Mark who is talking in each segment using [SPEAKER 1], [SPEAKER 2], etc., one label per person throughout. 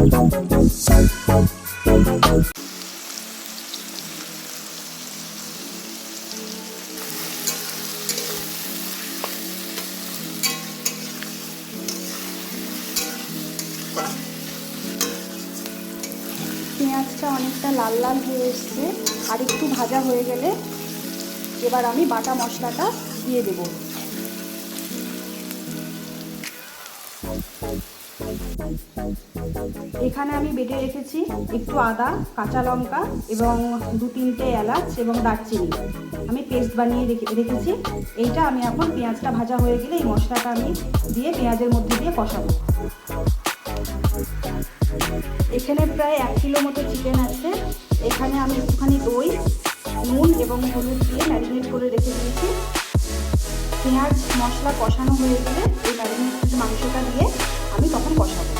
[SPEAKER 1] পেঁয়াজটা অনেকটা লাল লাল হয়ে এসছে, আর একটু ভাজা হয়ে গেলে এবার আমি বাটা মশলাটা দিয়ে দেব। এখানে আমি বেটে রেখেছি একটু আদা, কাঁচা লঙ্কা এবং 2-3টে এলাচ এবং দারচিনি, আমি পেস্ট বানিয়ে রেখেছি। এইটা আমি এখন পেঁয়াজটা ভাজা হয়ে গেলে এই মশলাটা আমি দিয়ে পেঁয়াজের মধ্যে দিয়ে কষাবো। এখানে প্রায় 1 কিলো মতো চিকেন আছে। এখানে আমি একটুখানি দই, নুন এবং হলুদ দিয়ে ম্যারিনেট করে রেখে দিয়েছি। পেঁয়াজ মশলা কষানো হয়ে গেলে এই ম্যারিনেটেড মাংসটা দিয়ে আমি তখন কষাবো।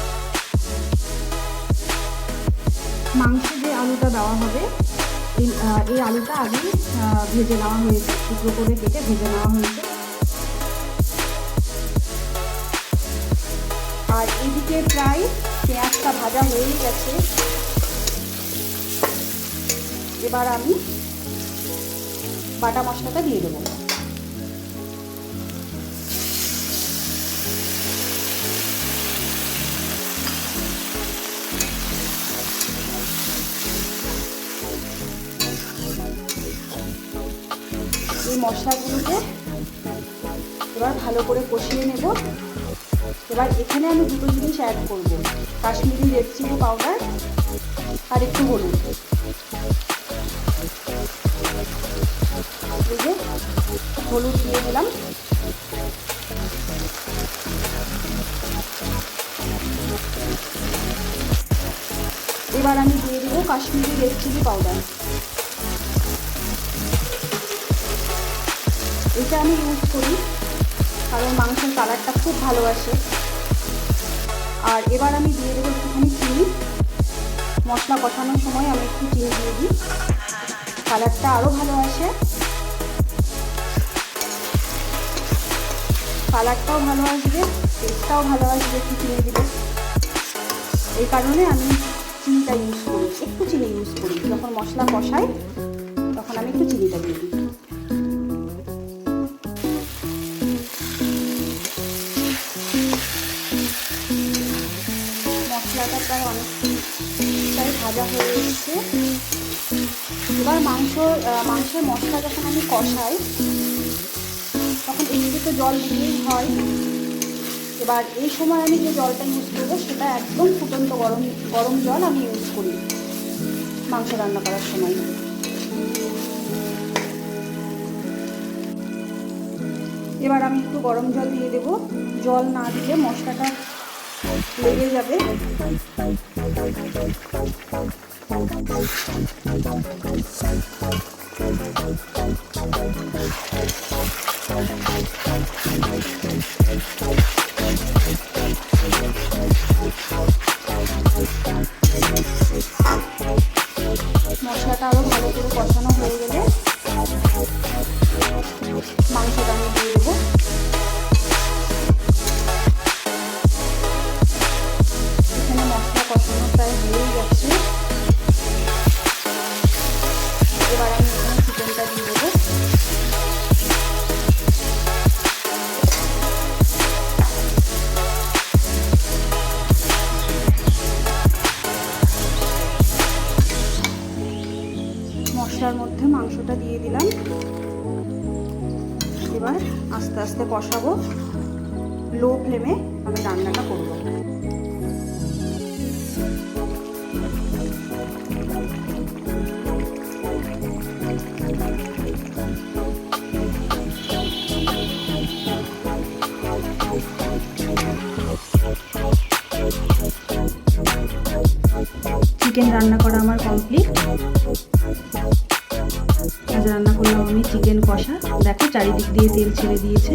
[SPEAKER 1] মাংসে যে আলুটা দেওয়া হবে এই আলুটা আগে ভেজে নেওয়া হয়েছে, টুকরো করে কেটে ভেজে নেওয়া হয়েছে। আর এদিকে প্রায় পেঁয়াজটা ভাজা হয়েই গেছে। এবার আমি বাটা মশলাটা দিয়ে দেবো। এই মশলাগুলোকে এবার ভালো করে কষিয়ে নেব। এবার এখানে আমি 2টো জিনিস অ্যাড করব, কাশ্মীরি রেড চিলি পাউডার আর একটু হলুদ। এই যে হলুদ দিয়ে দিলাম। এবার আমি দিয়ে দেবো কাশ্মীরি রেড চিলি পাউডার। এটা আমি ইউজ করি কারণ মাংসের কালারটা খুব ভালো আসে। আর এবার আমি দিয়ে দেবো একটুখানি চিনি। মশলা কষানোর সময় আমি একটু চিনি দিয়ে দিই, কালারটা আরও ভালো আসে, কালারটাও ভালো আসবে, টেস্টটাও ভালো আসবে একটু চিনি দিলে। এই কারণে আমি চিনিটা ইউজ করি, একটু চিনি ইউজ করি। যখন মশলা কষাই তখন আমি একটু চিনিটা দিয়ে দিই। মশলাটা প্রায় অনেকটাই ভাজা হয়ে এসেছে। এবার মাংসের মশলা যখন আমি কষাই তখন একটু তো জল দিতেই হয়। এবার এই সময় আমি যে জলটা ইউজ করবো সেটা একদম ফুটন্ত গরম জল আমি ইউজ করি মাংস রান্না করার সময়। এবার আমি একটু গরম জল দিয়ে দেবো। জল না দিলে মশলাটা লেগে যাবে। মশলাটা আরো ভালো করে কষানো হয়ে গেলে মাংসটা আমি দিয়ে দেবো। এখানে মশলা কষানো প্রায় হয়ে গেছে। এবার আমি এখানে চিকেনটা দিয়ে দেবো। মশলার মধ্যে মাংসটা দিয়ে দিলাম। এবার আস্তে আস্তে কষাবো, লো ফ্লেমে আমি রান্নাটা করব। চিকেন রান্না করা আমার কমপ্লিট। আজ রান্না করলাম আমি চিকেন কষা। দেখো চারিদিক দিয়ে তেল ছেড়ে দিয়েছে।